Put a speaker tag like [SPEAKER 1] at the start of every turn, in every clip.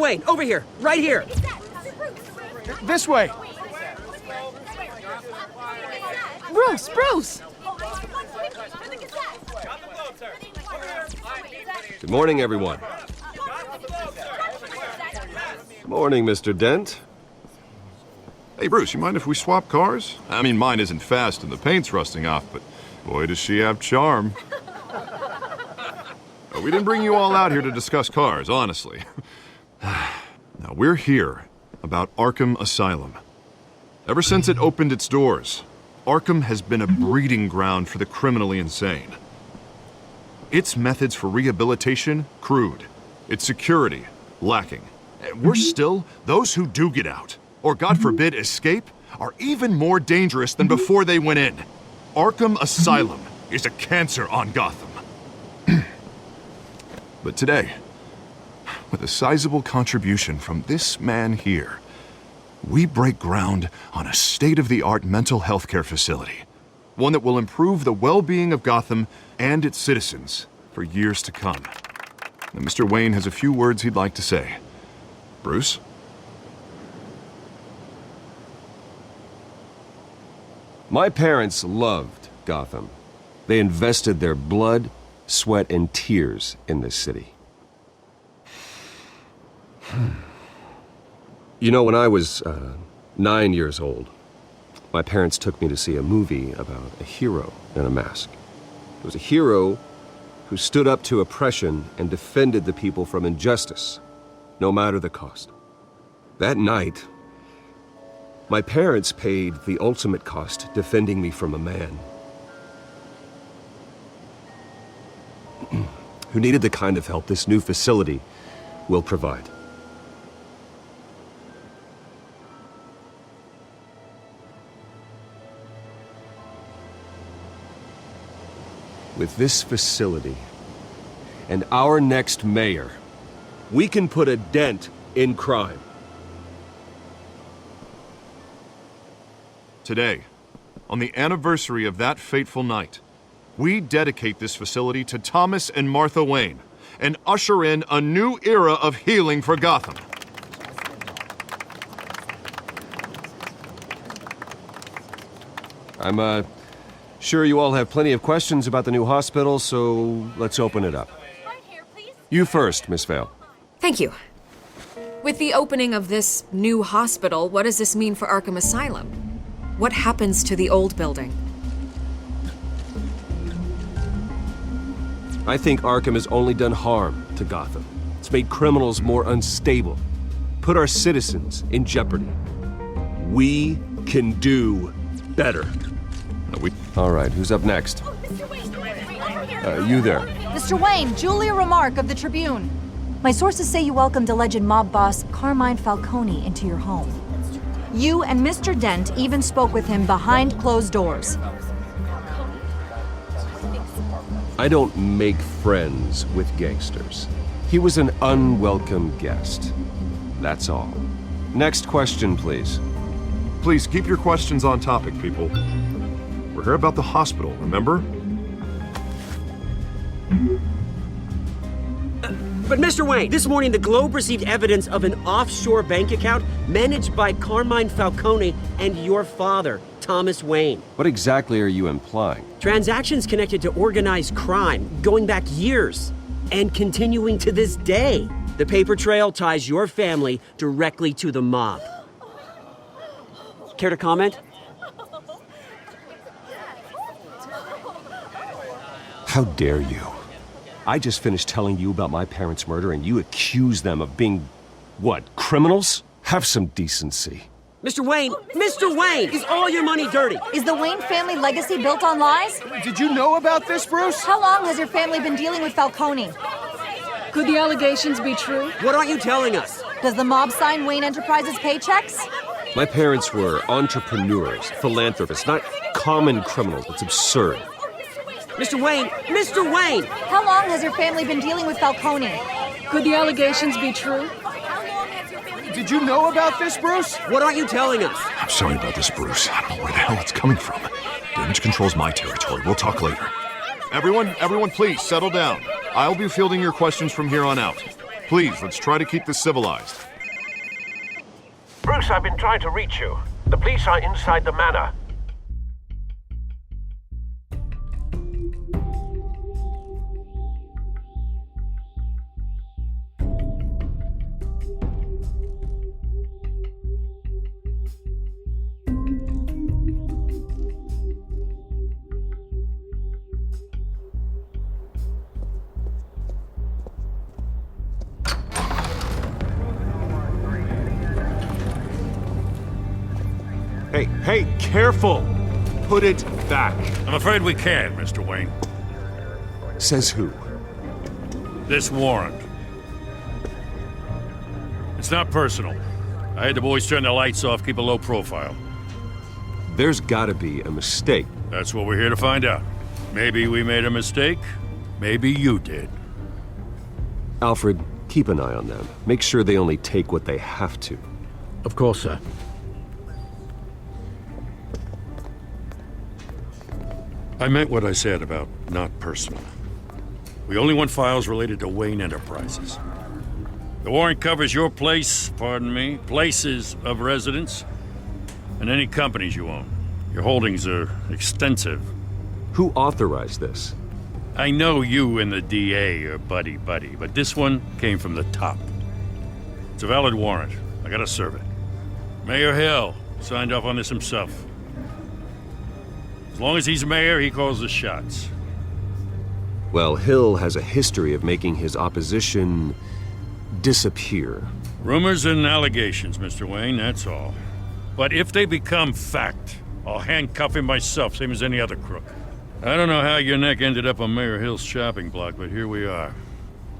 [SPEAKER 1] Mr. Wayne, over here, right here.
[SPEAKER 2] This way.
[SPEAKER 3] Bruce!
[SPEAKER 4] Good morning, everyone. Morning, Mr. Dent.
[SPEAKER 5] Hey, Bruce, you mind if we swap cars? I mean, mine isn't fast and the paint's rusting off, but boy, does she have charm. We didn't bring you all out here to discuss cars, honestly. Now, we're here about Arkham Asylum. Ever since it opened its doors, Arkham has been a breeding ground for the criminally insane. Its methods for rehabilitation, crude. Its security, lacking. And worse still, those who do get out, or God forbid escape, are even more dangerous than before they went in. Arkham Asylum is a cancer on Gotham. But today, with a sizable contribution from this man here, we break ground on a state-of-the-art mental health care facility. One that will improve the well-being of Gotham and its citizens for years to come. Now, Mr. Wayne has a few words he'd like to say. Bruce?
[SPEAKER 4] My parents loved Gotham. They invested their blood, sweat, and tears in this city. You know, when I was 9 years old, my parents took me to see a movie about a hero in a mask. It was a hero who stood up to oppression and defended the people from injustice, no matter the cost. That night, my parents paid the ultimate cost defending me from a man who needed the kind of help this new facility will provide. With this facility and our next mayor, we can put a dent in crime.
[SPEAKER 5] Today, on the anniversary of that fateful night, we dedicate this facility to Thomas and Martha Wayne and usher in a new era of healing for Gotham.
[SPEAKER 4] I'm sure you all have plenty of questions about the new hospital, so let's open it up. You first, Miss Vale.
[SPEAKER 3] Thank you. With the opening of this new hospital, what does this mean for Arkham Asylum? What happens to the old building?
[SPEAKER 4] I think Arkham has only done harm to Gotham. It's made criminals more unstable, put our citizens in jeopardy. We can do better. All right, who's up next? You there.
[SPEAKER 6] Mr. Wayne, Julia Remark of the Tribune. My sources say you welcomed alleged mob boss Carmine Falcone into your home. You and Mr. Dent even spoke with him behind closed doors.
[SPEAKER 4] I don't make friends with gangsters. He was an unwelcome guest. That's all. Next question, please.
[SPEAKER 5] Please keep your questions on topic, people. We're here about the hospital, remember?
[SPEAKER 1] But Mr. Wayne, this morning the Globe received evidence of an offshore bank account managed by Carmine Falcone and your father, Thomas Wayne.
[SPEAKER 4] What exactly are you implying?
[SPEAKER 1] Transactions connected to organized crime, going back years, and continuing to this day. The paper trail ties your family directly to the mob. Care to comment?
[SPEAKER 4] How dare you? I just finished telling you about my parents' murder and you accuse them of being, what, criminals? Have some decency.
[SPEAKER 1] Mr. Wayne, is all your money dirty?
[SPEAKER 6] Is the Wayne family legacy built on lies?
[SPEAKER 2] Did you know about this, Bruce?
[SPEAKER 6] How long has your family been dealing with Falcone?
[SPEAKER 7] Could the allegations be true?
[SPEAKER 1] What aren't you telling us?
[SPEAKER 6] Does the mob sign Wayne Enterprises paychecks?
[SPEAKER 4] My parents were entrepreneurs, philanthropists, not common criminals. It's absurd.
[SPEAKER 1] Mr. Wayne!
[SPEAKER 6] How long has your family been dealing with Falcone?
[SPEAKER 7] Could the allegations be true?
[SPEAKER 2] Did you know about this, Bruce?
[SPEAKER 1] What aren't you telling us?
[SPEAKER 5] I'm sorry about this, Bruce. I don't know where the hell it's coming from. Damage control's my territory. We'll talk later. Everyone, please settle down. I'll be fielding your questions from here on out. Please, let's try to keep this civilized.
[SPEAKER 8] Bruce, I've been trying to reach you. The police are inside the manor.
[SPEAKER 4] Hey, careful! Put it back.
[SPEAKER 9] I'm afraid we can't, Mr. Wayne.
[SPEAKER 4] Says who?
[SPEAKER 9] This warrant. It's not personal. I had the boys turn the lights off, keep a low profile.
[SPEAKER 4] There's gotta be a mistake.
[SPEAKER 9] That's what we're here to find out. Maybe we made a mistake. Maybe you did.
[SPEAKER 4] Alfred, keep an eye on them. Make sure they only take what they have to.
[SPEAKER 10] Of course, sir.
[SPEAKER 9] I meant what I said about not personal. We only want files related to Wayne Enterprises. The warrant covers your place, pardon me, places of residence, and any companies you own. Your holdings are extensive.
[SPEAKER 4] Who authorized this?
[SPEAKER 9] I know you and the DA are buddy-buddy, but this one came from the top. It's a valid warrant. I gotta serve it. Mayor Hill signed off on this himself. As long as he's mayor, he calls the shots.
[SPEAKER 4] Well, Hill has a history of making his opposition disappear.
[SPEAKER 9] Rumors and allegations, Mr. Wayne, that's all. But if they become fact, I'll handcuff him myself, same as any other crook. I don't know how your neck ended up on Mayor Hill's shopping block, but here we are.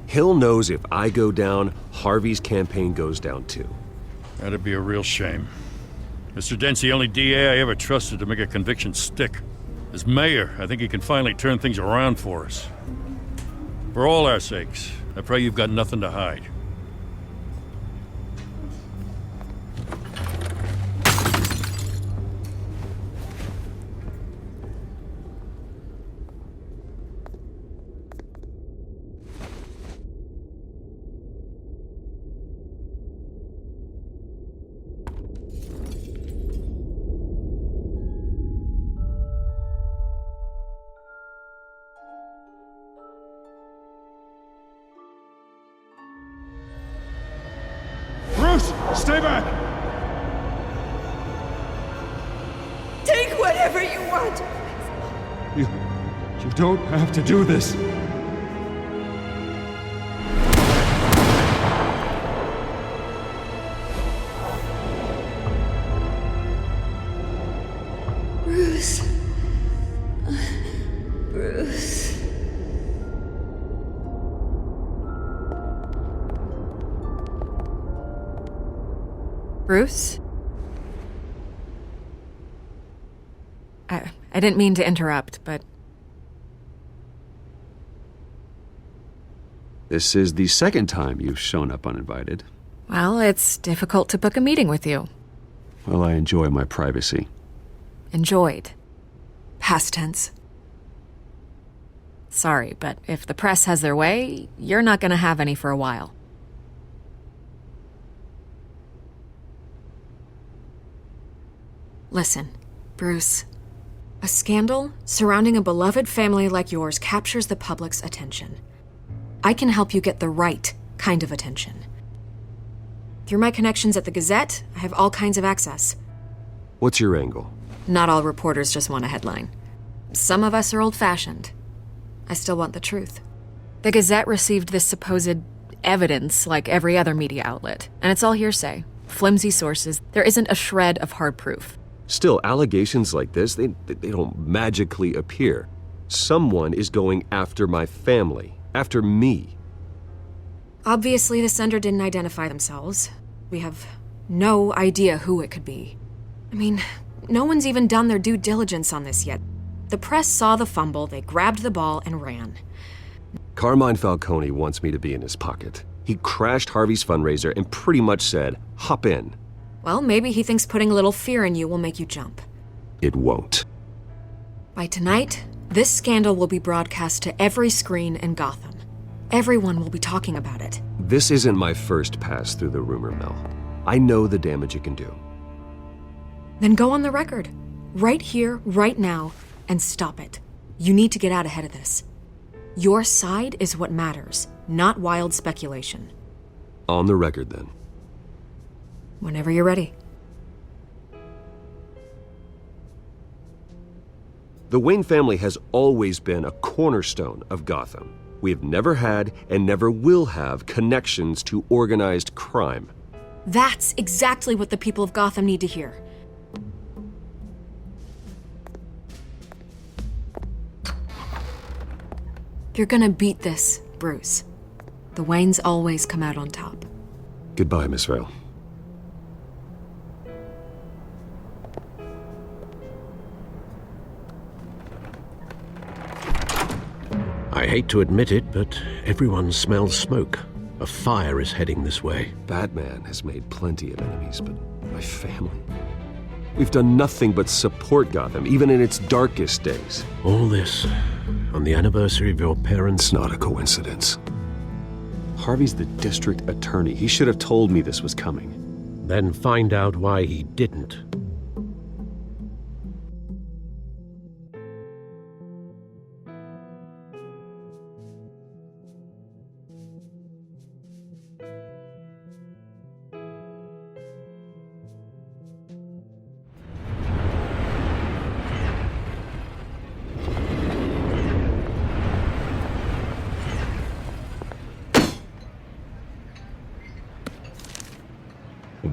[SPEAKER 4] Hill knows if I go down, Harvey's campaign goes down too.
[SPEAKER 9] That'd be a real shame. Mr. Dent's the only DA I ever trusted to make a conviction stick. As mayor, I think he can finally turn things around for us. For all our sakes, I pray you've got nothing to hide.
[SPEAKER 2] Stay back!
[SPEAKER 11] Take whatever you want!
[SPEAKER 2] You don't have to do this.
[SPEAKER 11] Bruce. Bruce.
[SPEAKER 3] Bruce? I didn't mean to interrupt, but...
[SPEAKER 12] This is the second time you've shown up uninvited.
[SPEAKER 3] Well, it's difficult to book a meeting with you.
[SPEAKER 12] Well, I enjoy my privacy.
[SPEAKER 3] Enjoyed. Past tense. Sorry, but if the press has their way, you're not gonna have any for a while. Listen, Bruce. A scandal surrounding a beloved family like yours captures the public's attention. I can help you get the right kind of attention. Through my connections at the Gazette, I have all kinds of access.
[SPEAKER 4] What's your angle?
[SPEAKER 3] Not all reporters just want a headline. Some of us are old-fashioned. I still want the truth. The Gazette received this supposed evidence like every other media outlet, and it's all hearsay, flimsy sources. There isn't a shred of hard proof.
[SPEAKER 4] Still, allegations like this, they don't magically appear. Someone is going after my family, after me.
[SPEAKER 3] Obviously, the sender didn't identify themselves. We have no idea who it could be. I mean, no one's even done their due diligence on this yet. The press saw the fumble, they grabbed the ball and ran.
[SPEAKER 4] Carmine Falcone wants me to be in his pocket. He crashed Harvey's fundraiser and pretty much said, hop in.
[SPEAKER 3] Well, maybe he thinks putting a little fear in you will make you jump.
[SPEAKER 4] It won't.
[SPEAKER 3] By tonight, this scandal will be broadcast to every screen in Gotham. Everyone will be talking about it.
[SPEAKER 4] This isn't my first pass through the rumor mill. I know the damage it can do.
[SPEAKER 3] Then go on the record. Right here, right now, and stop it. You need to get out ahead of this. Your side is what matters, not wild speculation.
[SPEAKER 4] On the record, then.
[SPEAKER 3] Whenever you're ready.
[SPEAKER 4] The Wayne family has always been a cornerstone of Gotham. We have never had and never will have connections to organized crime.
[SPEAKER 3] That's exactly what the people of Gotham need to hear. You're gonna beat this, Bruce. The Waynes always come out on top.
[SPEAKER 4] Goodbye, Miss Vale.
[SPEAKER 10] I hate to admit it, but everyone smells smoke. A fire is heading this way.
[SPEAKER 4] Batman has made plenty of enemies, but my family... We've done nothing but support Gotham, even in its darkest days.
[SPEAKER 10] All this on the anniversary of your parents'...
[SPEAKER 4] It's not a coincidence. Harvey's the district attorney. He should have told me this was coming.
[SPEAKER 10] Then find out why he didn't.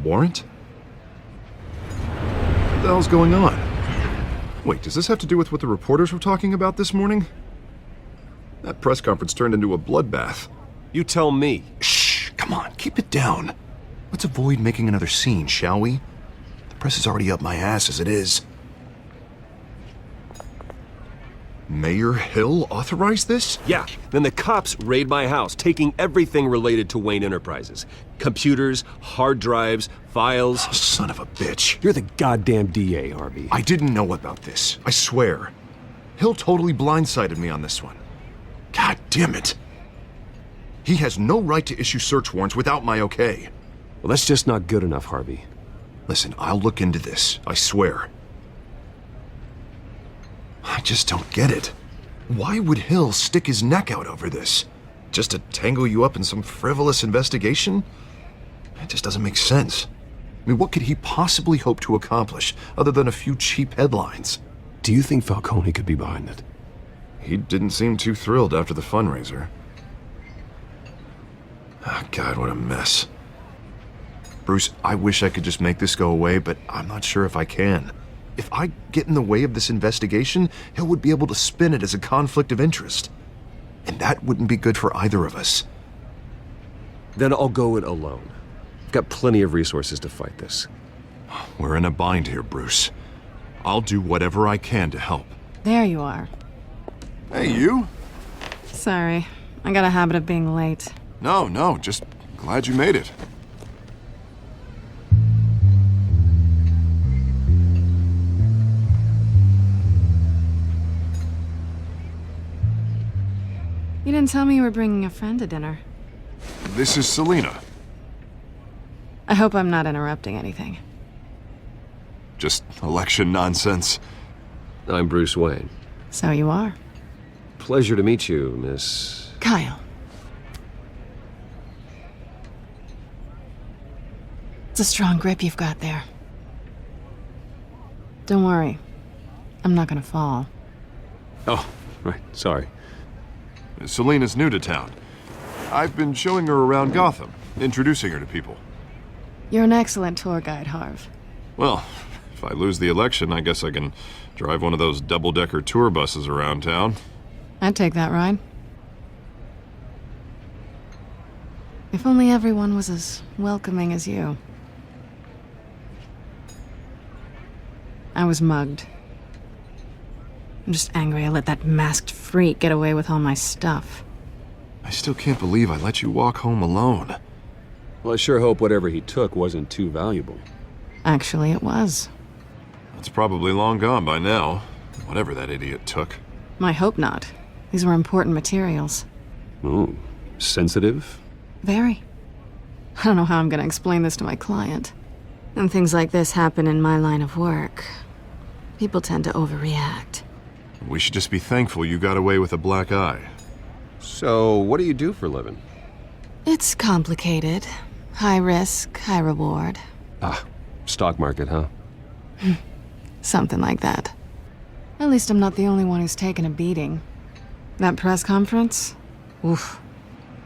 [SPEAKER 5] Warrant? What the hell's going on? Wait, does this have to do with what the reporters were talking about this morning? That press conference turned into a bloodbath.
[SPEAKER 4] You tell me.
[SPEAKER 5] Shh, come on, keep it down. Let's avoid making another scene, shall we? The press is already up my ass as it is. Mayor Hill authorized this?
[SPEAKER 4] Yeah, then the cops raid my house, taking everything related to Wayne Enterprises. Computers, hard drives, files.
[SPEAKER 5] Oh, son of a bitch.
[SPEAKER 4] You're the goddamn DA, Harvey.
[SPEAKER 5] I didn't know about this, I swear. Hill totally blindsided me on this one. God damn it. He has no right to issue search warrants without my okay.
[SPEAKER 4] Well, that's just not good enough, Harvey.
[SPEAKER 5] Listen, I'll look into this, I swear. I just don't get it. Why would Hill stick his neck out over this? Just to tangle you up in some frivolous investigation? It just doesn't make sense. I mean, what could he possibly hope to accomplish other than a few cheap headlines?
[SPEAKER 4] Do you think Falcone could be behind it?
[SPEAKER 5] He didn't seem too thrilled after the fundraiser. Oh, God, what a mess. Bruce, I wish I could just make this go away, but I'm not sure if I can. If I get in the way of this investigation, Hill would be able to spin it as a conflict of interest. And that wouldn't be good for either of us.
[SPEAKER 4] Then I'll go it alone. I've got plenty of resources to fight this.
[SPEAKER 5] We're in a bind here, Bruce. I'll do whatever I can to help.
[SPEAKER 13] There you are.
[SPEAKER 5] Hey, you?
[SPEAKER 13] Sorry, I got a habit of being late.
[SPEAKER 5] No, just glad you made it.
[SPEAKER 13] You didn't tell me you were bringing a friend to dinner.
[SPEAKER 5] This is Selina.
[SPEAKER 13] I hope I'm not interrupting anything.
[SPEAKER 5] Just election nonsense.
[SPEAKER 4] I'm Bruce Wayne.
[SPEAKER 13] So you are.
[SPEAKER 4] Pleasure to meet you, Miss...
[SPEAKER 13] Kyle. It's a strong grip you've got there. Don't worry. I'm not gonna fall.
[SPEAKER 4] Oh, right, sorry.
[SPEAKER 5] Selina's new to town. I've been showing her around Gotham, introducing her to people.
[SPEAKER 13] You're an excellent tour guide, Harv.
[SPEAKER 5] Well, if I lose the election, I guess I can drive one of those double-decker tour buses around town.
[SPEAKER 13] I'd take that ride. If only everyone was as welcoming as you. I was mugged. I'm just angry I let that masked freak get away with all my stuff.
[SPEAKER 5] I still can't believe I let you walk home alone.
[SPEAKER 4] Well, I sure hope whatever he took wasn't too valuable.
[SPEAKER 13] Actually, it was.
[SPEAKER 5] It's probably long gone by now, whatever that idiot took.
[SPEAKER 13] I hope not. These were important materials.
[SPEAKER 4] Ooh,
[SPEAKER 12] sensitive?
[SPEAKER 13] Very. I don't know how I'm gonna explain this to my client. When things like this happen in my line of work, people tend to overreact.
[SPEAKER 5] We should just be thankful you got away with a black eye.
[SPEAKER 4] So, what do you do for a living?
[SPEAKER 13] It's complicated. High risk, high reward.
[SPEAKER 4] Ah, stock market, huh?
[SPEAKER 13] Something like that. At least I'm not the only one who's taken a beating. That press conference? Oof.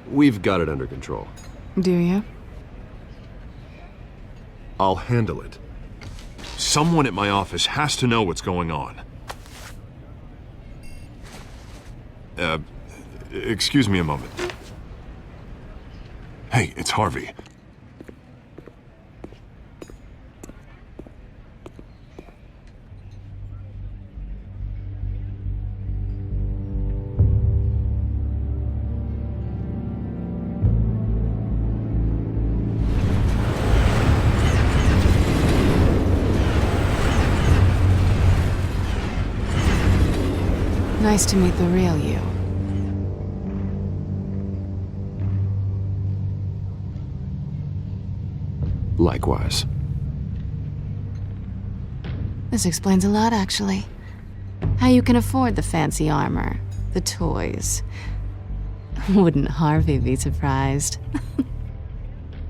[SPEAKER 4] We've got it under control.
[SPEAKER 13] Do you?
[SPEAKER 5] I'll handle it. Someone at my office has to know what's going on. Excuse me a moment. Hey, it's Harvey.
[SPEAKER 13] Nice to meet the real you.
[SPEAKER 4] Likewise.
[SPEAKER 13] This explains a lot, actually. How you can afford the fancy armor, the toys. Wouldn't Harvey be surprised?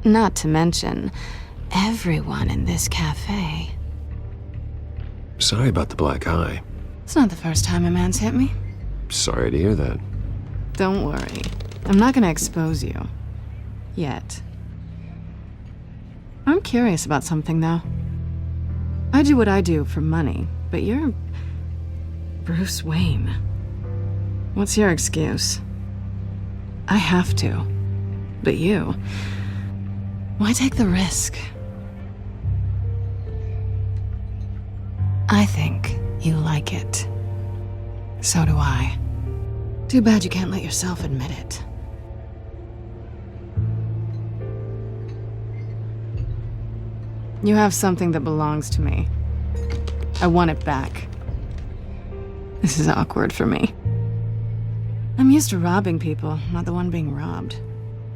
[SPEAKER 13] Not to mention, everyone in this cafe.
[SPEAKER 4] Sorry about the black eye.
[SPEAKER 13] It's not the first time a man's hit me.
[SPEAKER 4] Sorry to hear that.
[SPEAKER 13] Don't worry. I'm not gonna expose you. Yet. I'm curious about something, though. I do what I do for money, but you're... Bruce Wayne. What's your excuse? I have to. But you... Why take the risk? I think you like it. So do I. Too bad you can't let yourself admit it. You have something that belongs to me. I want it back. This is awkward for me. I'm used to robbing people, not the one being robbed.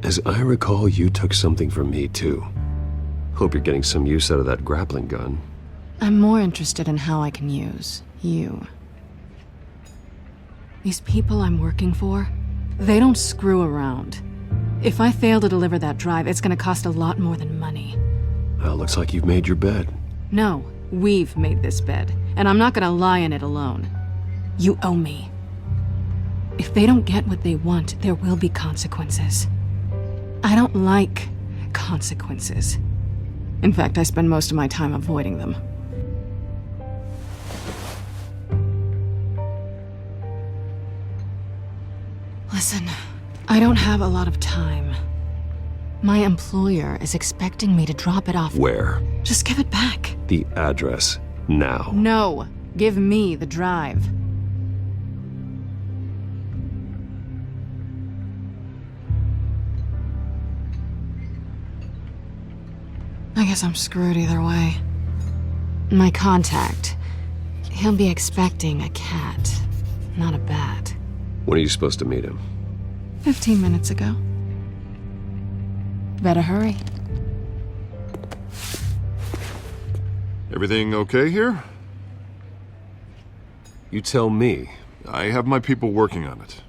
[SPEAKER 4] As I recall, you took something from me, too. Hope you're getting some use out of that grappling gun.
[SPEAKER 13] I'm more interested in how I can use you. These people I'm working for, they don't screw around. If I fail to deliver that drive, it's gonna cost a lot more than money.
[SPEAKER 4] Well, looks like you've made your bed.
[SPEAKER 13] No, we've made this bed, and I'm not gonna lie in it alone. You owe me. If they don't get what they want, there will be consequences. I don't like consequences. In fact, I spend most of my time avoiding them. Listen, I don't have a lot of time. My employer is expecting me to drop it off.
[SPEAKER 4] Where?
[SPEAKER 13] Just give it back.
[SPEAKER 4] The address, now.
[SPEAKER 13] No, give me the drive. I guess I'm screwed either way. My contact, he'll be expecting a cat, not a bat.
[SPEAKER 4] When are you supposed to meet him?
[SPEAKER 13] 15 minutes ago. Better hurry.
[SPEAKER 5] Everything okay here?
[SPEAKER 4] You tell me.
[SPEAKER 5] I have my people working on it.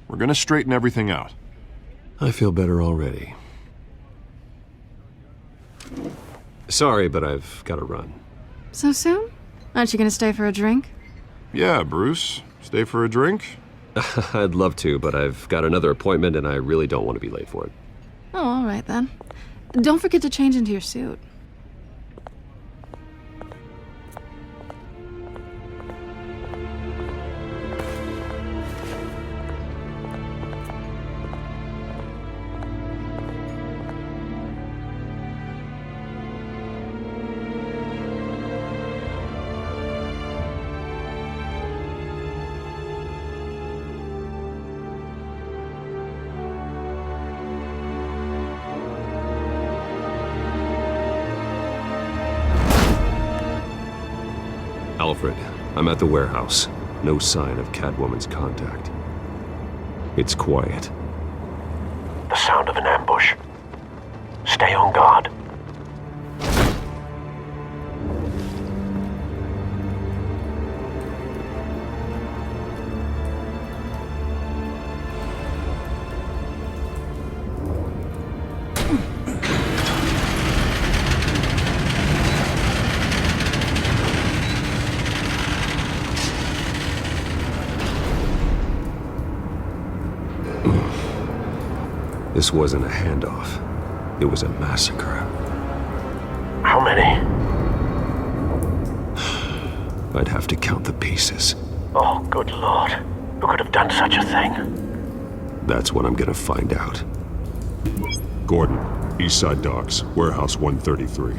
[SPEAKER 5] We're gonna straighten everything out.
[SPEAKER 4] I feel better already. Sorry, but I've got to run.
[SPEAKER 13] So soon? Aren't you gonna stay for a drink?
[SPEAKER 5] Yeah, Bruce. Stay for a drink?
[SPEAKER 4] I'd love to, but I've got another appointment and I really don't want to be late for it.
[SPEAKER 13] Oh, all right then. Don't forget to change into your suit.
[SPEAKER 4] Alfred, I'm at the warehouse. No sign of Catwoman's contact. It's quiet.
[SPEAKER 8] of an ambush. Stay on guard.
[SPEAKER 4] This wasn't a handoff. It was a massacre.
[SPEAKER 8] How many?
[SPEAKER 4] I'd have to count the pieces.
[SPEAKER 8] Oh, good lord. Who could have done such a thing?
[SPEAKER 4] That's what I'm gonna find out.
[SPEAKER 2] Gordon, Eastside Docks, Warehouse 133.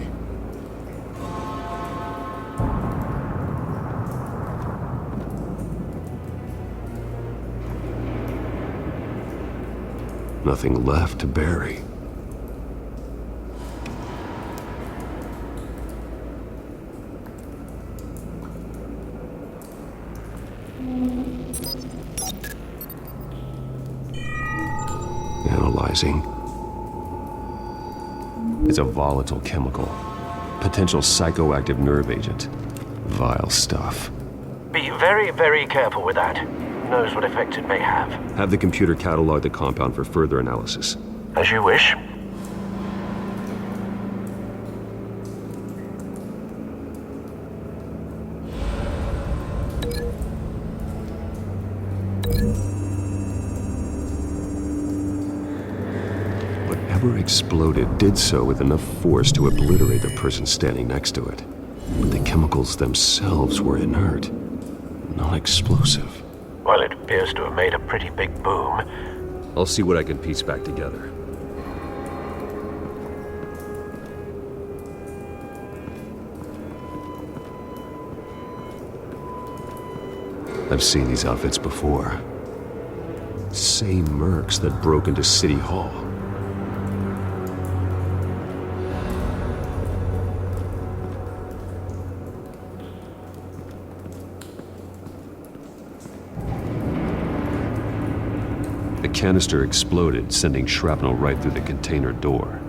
[SPEAKER 4] Nothing left to bury. Analyzing. It's a volatile chemical. Potential psychoactive nerve agent. Vile stuff.
[SPEAKER 8] Be very, very careful with that. Who knows what effects it may have.
[SPEAKER 4] Have the computer catalog the compound for further analysis.
[SPEAKER 8] As you wish.
[SPEAKER 4] Whatever exploded did so with enough force to obliterate the person standing next to it. But the chemicals themselves were inert, not explosive.
[SPEAKER 8] Well, it appears to have made a pretty big boom.
[SPEAKER 4] I'll see what I can piece back together. I've seen these outfits before. Same mercs that broke into City Hall. The canister exploded, sending shrapnel right through the container door.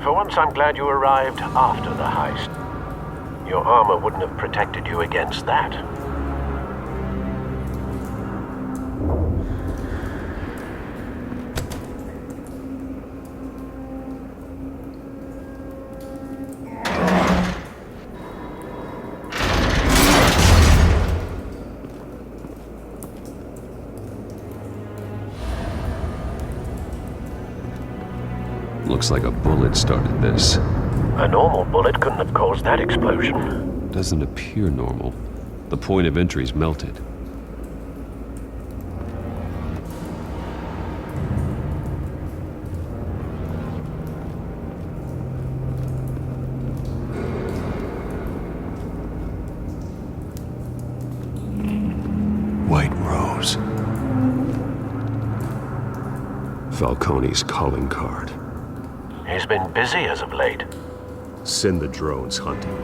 [SPEAKER 8] For once, I'm glad you arrived after the heist. Your armor wouldn't have protected you against that.
[SPEAKER 4] Looks like a bullet started this.
[SPEAKER 8] A normal bullet couldn't have caused that explosion.
[SPEAKER 4] Doesn't appear normal. The point of entry's melted. White Rose. Falcone's calling card.
[SPEAKER 8] He's been busy as of late.
[SPEAKER 4] Send the drones hunting.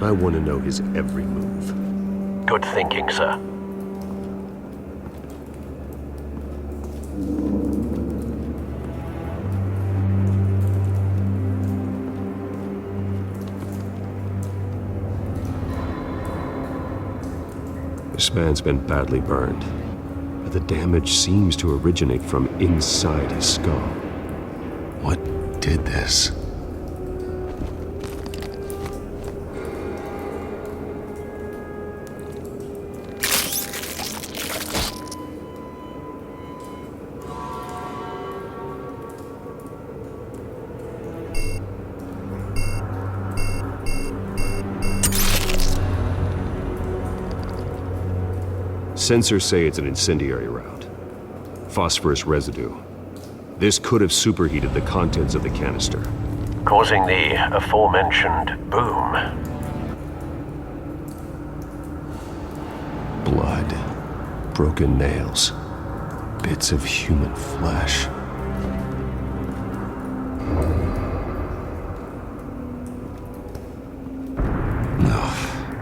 [SPEAKER 4] I want to know his every move.
[SPEAKER 8] Good thinking, sir.
[SPEAKER 4] This man's been badly burned, but the damage seems to originate from inside his skull. What did this? Sensors say it's an incendiary route. Phosphorus residue. This could have superheated the contents of the canister,
[SPEAKER 8] causing the aforementioned boom.
[SPEAKER 4] Blood, broken nails, bits of human flesh.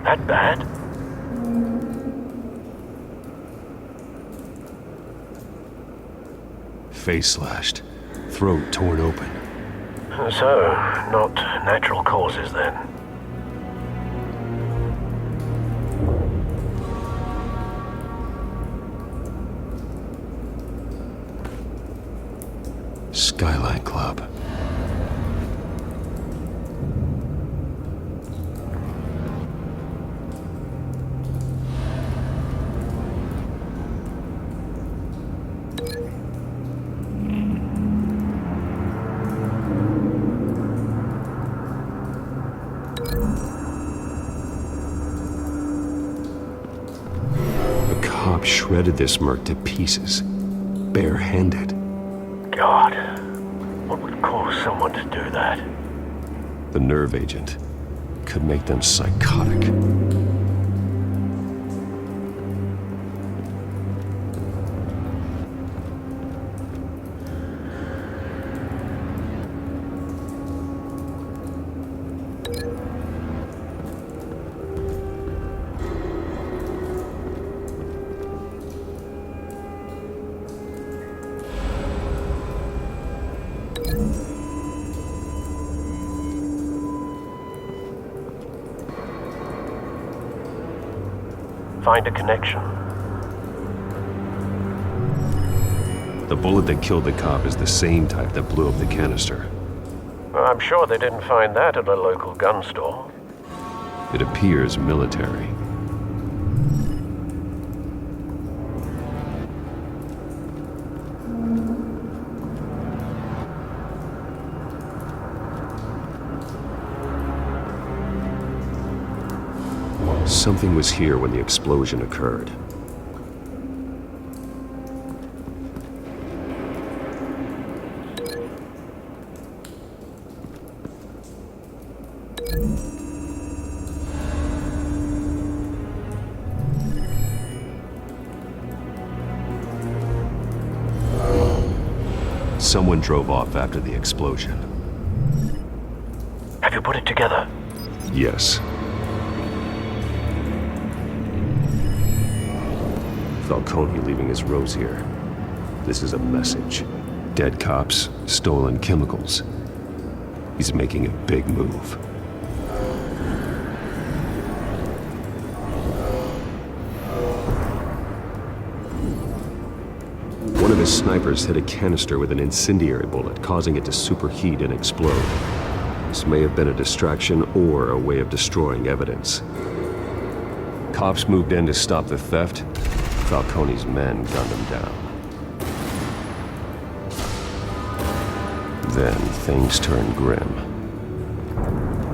[SPEAKER 8] That bad?
[SPEAKER 4] Face slashed, throat torn open.
[SPEAKER 8] So, not natural causes then.
[SPEAKER 4] Skyline Club. The cop shredded this merc to pieces, barehanded.
[SPEAKER 8] God, what would cause someone to do that?
[SPEAKER 4] The nerve agent could make them psychotic.
[SPEAKER 8] Find a connection.
[SPEAKER 4] The bullet that killed the cop is the same type that blew up the canister.
[SPEAKER 8] I'm sure they didn't find that at a local gun store.
[SPEAKER 4] It appears military. Something was here when the explosion occurred. Someone drove off after the explosion.
[SPEAKER 8] Have you put it together?
[SPEAKER 4] Yes. Falcone leaving his rose here. This is a message. Dead cops, stolen chemicals. He's making a big move. One of his snipers hit a canister with an incendiary bullet, causing it to superheat and explode. This may have been a distraction or a way of destroying evidence. Cops moved in to stop the theft. Falcone's men gunned him down. Then things turned grim.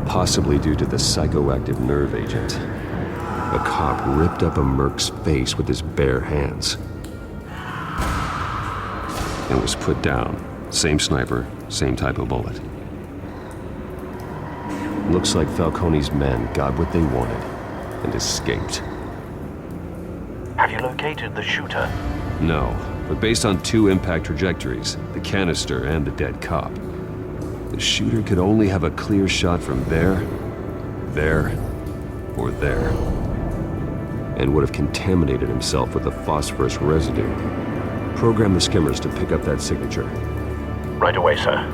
[SPEAKER 4] Possibly due to the psychoactive nerve agent. A cop ripped up a merc's face with his bare hands. And was put down. Same sniper, same type of bullet. Looks like Falcone's men got what they wanted and escaped.
[SPEAKER 8] Have you located the shooter?
[SPEAKER 4] No, but based on two impact trajectories, the canister and the dead cop, the shooter could only have a clear shot from there, or there, and would have contaminated himself with the phosphorus residue. Program the skimmers to pick up that signature.
[SPEAKER 8] Right away, sir.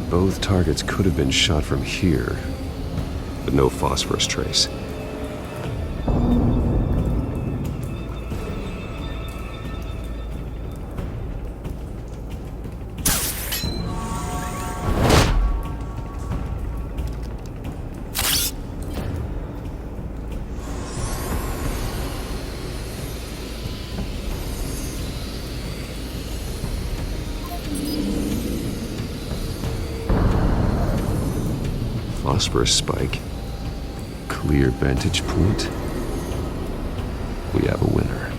[SPEAKER 4] Both targets could have been shot from here, but no phosphorus trace. Phosphorus spike. Clear vantage point. We have a winner.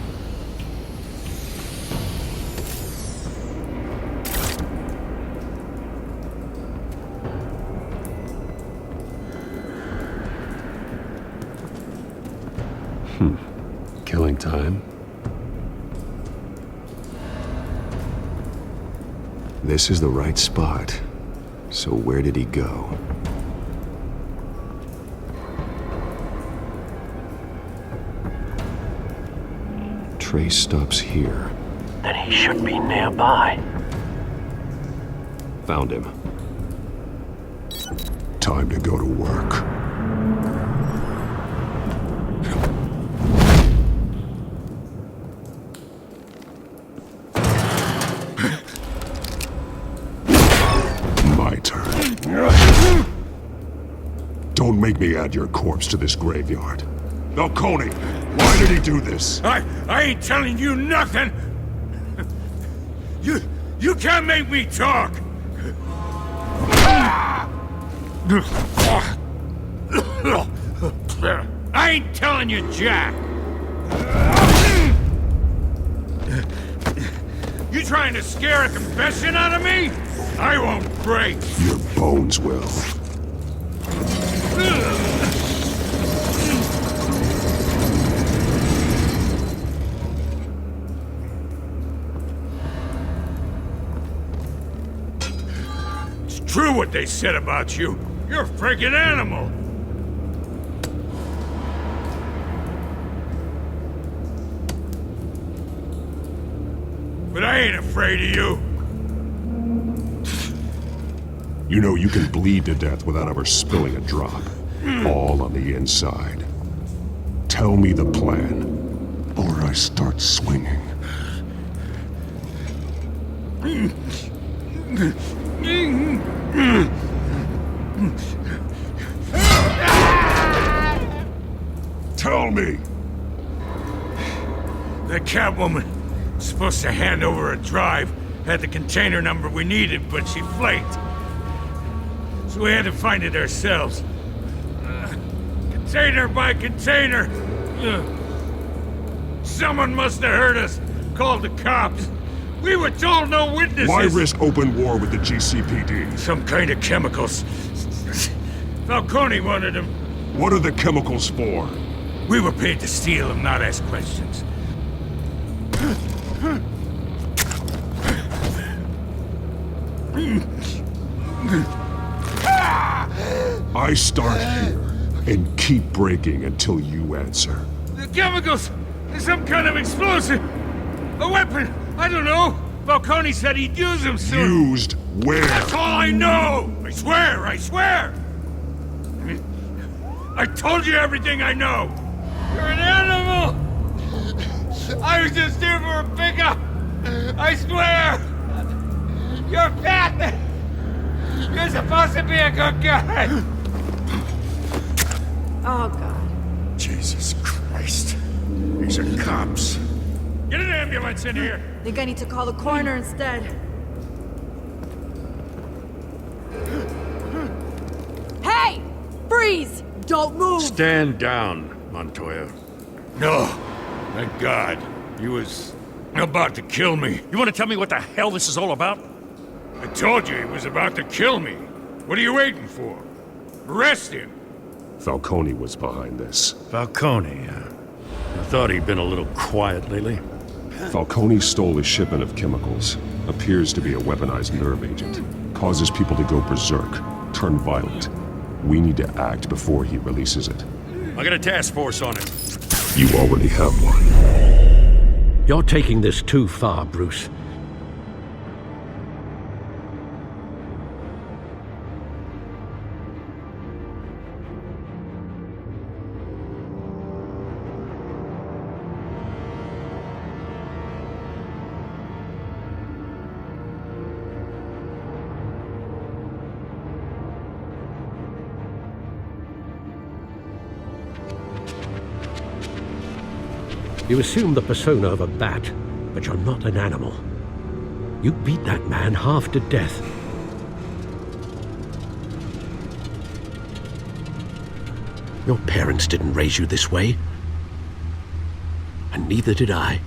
[SPEAKER 4] Killing time.
[SPEAKER 2] This is the right spot. So where did he go? Trace stops here.
[SPEAKER 8] Then he should be nearby.
[SPEAKER 2] Found him. Time to go to work. My turn. Don't make me add your corpse to this graveyard. Falcone, why did he do this?
[SPEAKER 14] I ain't telling you nothing! You can't make me talk! I ain't telling you, Jack! You trying to scare a confession out of me? I won't break!
[SPEAKER 2] Your bones will.
[SPEAKER 14] It's true what they said about you. You're a freaking animal! But I ain't afraid of you.
[SPEAKER 2] You know you can bleed to death without ever spilling a drop. All on the inside. Tell me the plan, or I start swinging. Tell me!
[SPEAKER 14] The Catwoman was supposed to hand over a drive, had the container number we needed, but she flaked. So we had to find it ourselves. Container by container. Someone must have heard us, called the cops. We were told no witnesses.
[SPEAKER 2] Why risk open war with the GCPD?
[SPEAKER 14] Some kind of chemicals. Falcone wanted them.
[SPEAKER 2] What are the chemicals for?
[SPEAKER 14] We were paid to steal them, not ask questions.
[SPEAKER 2] I start here and keep breaking until you answer.
[SPEAKER 14] The chemicals! Some kind of explosive! A weapon! I don't know! Falcone said he'd use them soon!
[SPEAKER 2] Used where?
[SPEAKER 14] That's all I know! I swear! I swear! I told you everything I know! You're an animal! I was just here for a pickup! I swear! You're fat! You're supposed to be a good guy!
[SPEAKER 6] Oh, God.
[SPEAKER 14] Jesus Christ. These are cops. Get an ambulance in here!
[SPEAKER 6] Think I need to call the coroner instead. Hey! Freeze! Don't move!
[SPEAKER 9] Stand down, Montoya.
[SPEAKER 14] No. Thank God. He was about to kill me.
[SPEAKER 9] You want to tell me what the hell this is all about?
[SPEAKER 14] I told you he was about to kill me. What are you waiting for? Arrest him!
[SPEAKER 2] Falcone was behind this.
[SPEAKER 9] Falcone, I thought he'd been a little quiet lately.
[SPEAKER 2] Falcone stole a shipment of chemicals. Appears to be a weaponized nerve agent. Causes people to go berserk, turn violent. We need to act before he releases it.
[SPEAKER 9] I got a task force on it.
[SPEAKER 2] You already have one.
[SPEAKER 10] You're taking this too far, Bruce. You assume the persona of a bat, but you're not an animal. You beat that man half to death. Your parents didn't raise you this way. And neither did I.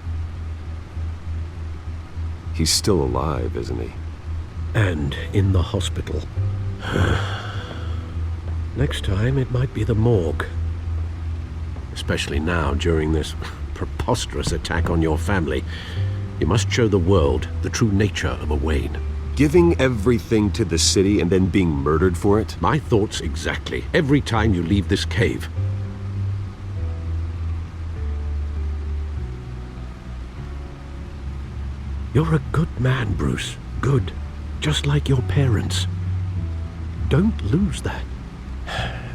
[SPEAKER 4] He's still alive, isn't he?
[SPEAKER 10] And in the hospital. Next time, it might be the morgue. Especially now, during this preposterous attack on your family. You must show the world the true nature of a Wayne.
[SPEAKER 4] Giving everything to the city and then being murdered for it?
[SPEAKER 10] My thoughts exactly. Every time you leave this cave. You're a good man, Bruce. Good. Just like your parents. Don't lose that.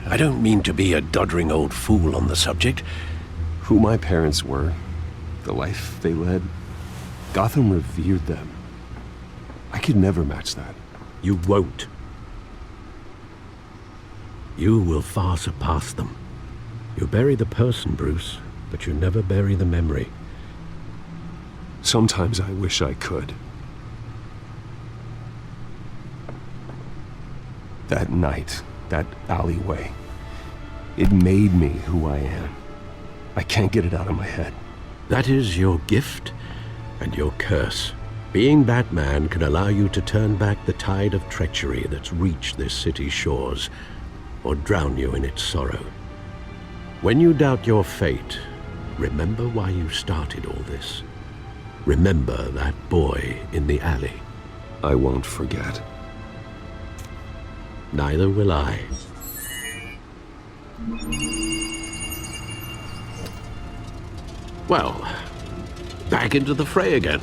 [SPEAKER 15] I don't mean to be a doddering old fool on the subject.
[SPEAKER 2] Who my parents were, the life they led, Gotham revered them. I could never match that.
[SPEAKER 10] You won't. You will far surpass them. You bury the person, Bruce, but you never bury the memory.
[SPEAKER 2] Sometimes I wish I could. That night, that alleyway, it made me who I am. I can't get it out of my head.
[SPEAKER 10] That is your gift and your curse. Being Batman can allow you to turn back the tide of treachery that's reached this city's shores, or drown you in its sorrow. When you doubt your fate, remember why you started all this. Remember that boy in the alley.
[SPEAKER 2] I won't forget.
[SPEAKER 10] Neither will I. Well, back into the fray again.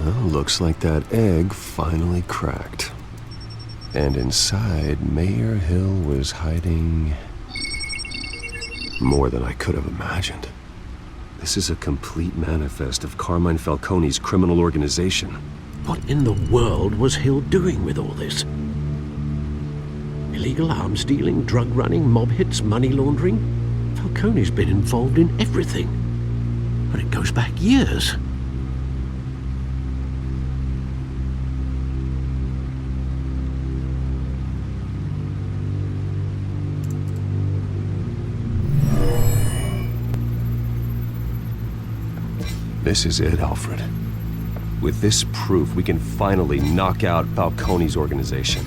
[SPEAKER 2] Well, looks like that egg finally cracked. And inside, Mayor Hill was hiding more than I could have imagined. This is a complete manifest of Carmine Falcone's criminal organization.
[SPEAKER 10] What in the world was Hill doing with all this? Illegal arms dealing, drug running, mob hits, money laundering? Falcone's been involved in everything. And it goes back years.
[SPEAKER 2] This is it, Alfred. With this proof, we can finally knock out Falcone's organization.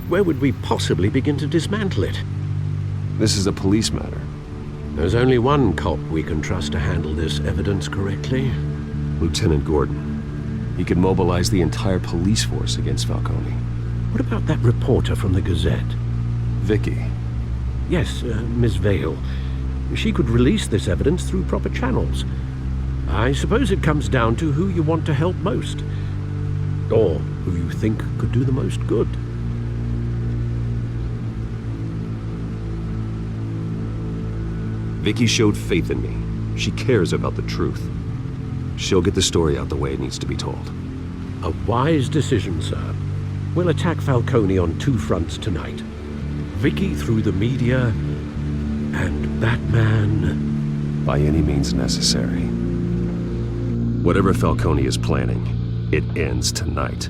[SPEAKER 10] Where would we possibly begin to dismantle it?
[SPEAKER 2] This is a police matter.
[SPEAKER 10] There's only one cop we can trust to handle this evidence correctly.
[SPEAKER 2] Lieutenant Gordon. He could mobilize the entire police force against Falcone.
[SPEAKER 10] What about that reporter from the Gazette?
[SPEAKER 2] Vicky.
[SPEAKER 10] Yes, Miss Vale. She could release this evidence through proper channels. I suppose it comes down to who you want to help most. Or who you think could do the most good.
[SPEAKER 4] Vicky showed faith in me. She cares about the truth. She'll get the story out the way it needs to be told.
[SPEAKER 10] A wise decision, sir. We'll attack Falcone on two fronts tonight. Vicky through the media, and Batman...
[SPEAKER 2] by any means necessary.
[SPEAKER 4] Whatever Falcone is planning, it ends tonight.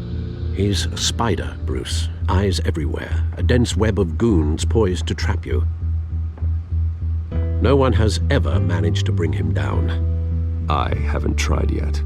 [SPEAKER 10] He's a spider, Bruce. Eyes everywhere. A dense web of goons poised to trap you. No one has ever managed to bring him down.
[SPEAKER 4] I haven't tried yet.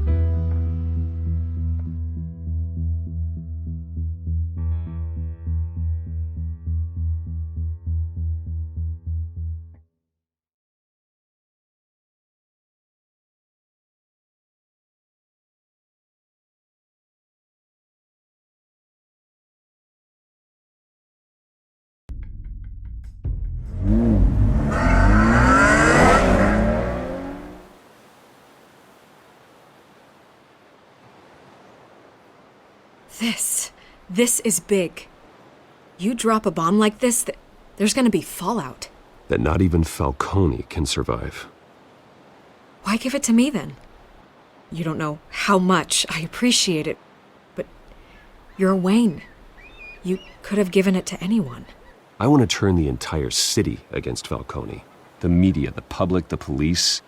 [SPEAKER 3] This is big. You drop a bomb like this, there's gonna be fallout.
[SPEAKER 4] That not even Falcone can survive.
[SPEAKER 3] Why give it to me then? You don't know how much I appreciate it, but you're Wayne. You could have given it to anyone.
[SPEAKER 4] I want to turn the entire city against Falcone. The media, the public, the police.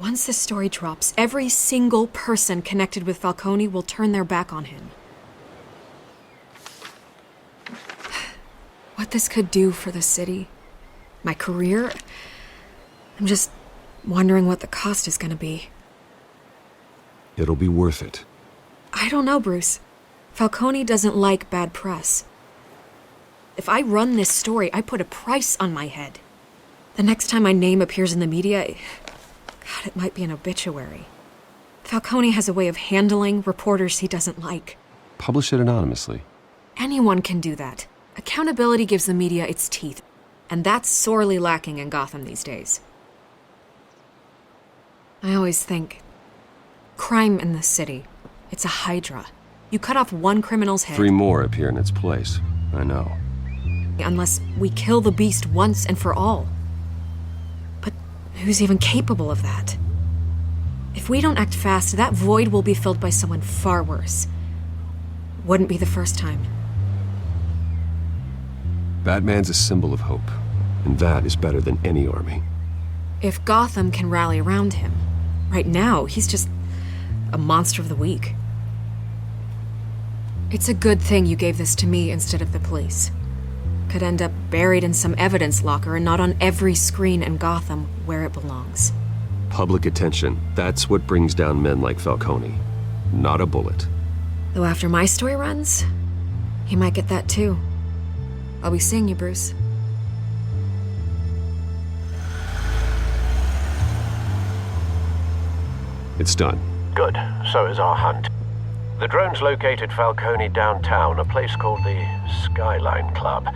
[SPEAKER 3] Once this story drops, every single person connected with Falcone will turn their back on him. What this could do for the city, my career, I'm just wondering what the cost is gonna be.
[SPEAKER 4] It'll be worth it.
[SPEAKER 3] I don't know, Bruce. Falcone doesn't like bad press. If I run this story, I put a price on my head. The next time my name appears in the media, God, it might be an obituary. Falcone has a way of handling reporters he doesn't like.
[SPEAKER 4] Publish it anonymously.
[SPEAKER 3] Anyone can do that. Accountability gives the media its teeth, and that's sorely lacking in Gotham these days. I always think, crime in this city, it's a hydra. You cut off one criminal's head.
[SPEAKER 4] 3 more appear in its place. I know.
[SPEAKER 3] Unless we kill the beast once and for all. But who's even capable of that? If we don't act fast, that void will be filled by someone far worse. Wouldn't be the first time.
[SPEAKER 4] Batman's a symbol of hope, and that is better than any army.
[SPEAKER 3] If Gotham can rally around him, right now he's just a monster of the week. It's a good thing you gave this to me instead of the police. Could end up buried in some evidence locker and not on every screen in Gotham where it belongs.
[SPEAKER 4] Public attention, that's what brings down men like Falcone. Not a bullet.
[SPEAKER 3] Though after my story runs, he might get that too. I'll be seeing you, Bruce.
[SPEAKER 4] It's done.
[SPEAKER 8] Good. So is our hunt. The drones located Falcone downtown, a place called the Skyline Club.